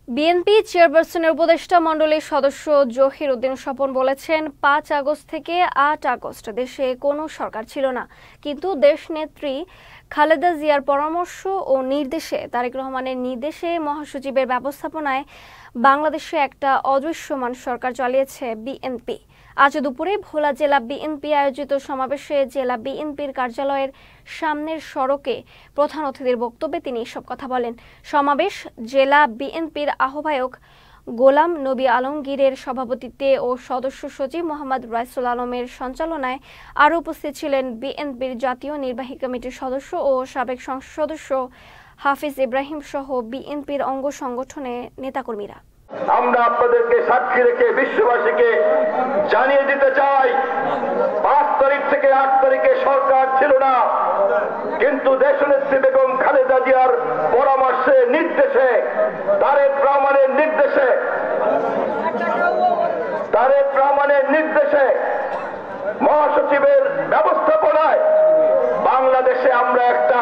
BNP চেয়ারপারসনের উপদেষ্টা মণ্ডলীর সদস্য জহির উদ্দিন স্বপন বলেছেন, ৫ আগস্ট থেকে ৮ আগস্ট দেশে কোনো সরকার ছিল না, কিন্তু দেশনেত্রী খালেদা জিয়ার পরামর্শ ও নির্দেশে, তারেক রহমানের নির্দেশে মহাসচিবের ব্যবস্থাপনায় বাংলাদেশে একটা অদৃশ্যমান সরকার চালিয়েছে বিএনপি। আজ দুপুরে ভোলা জেলা বিএনপি আয়োজিত সমাবেশে জেলা বিএনপির কার্যালয়ের সামনের সড়কে প্রধান অতিথির বক্তব্যে তিনি এসব কথা বলেন। সমাবেশ জেলা বিএনপির আহ্বায়ক গোলাম নবী আলমগীরের সভাপতিত্বে ও সদস্য সচিব মোহাম্মদ রাইসুল আলমের সঞ্চালনায় আরও উপস্থিত ছিলেন বিএনপির জাতীয় নির্বাহী কমিটির সদস্য ও সাবেক সংসদ সদস্য হাফিজ ইব্রাহিম সহ বিএনপির অঙ্গ সংগঠনের নেতাকর্মীরা। আমরা আপনাদেরকে সাক্ষী রেখে বিশ্ববাসীকে জানিয়ে দিতে চাই, ৫ তারিখ থেকে ৮ তারিখে সরকার ছিল না, কিন্তু দেশনেত্রী বেগম খালেদা জিয়ার পরামর্শে, নির্দেশে, তারেক রহমানের নির্দেশে মহাসচিবের ব্যবস্থাপনায় বাংলাদেশে আমরা একটা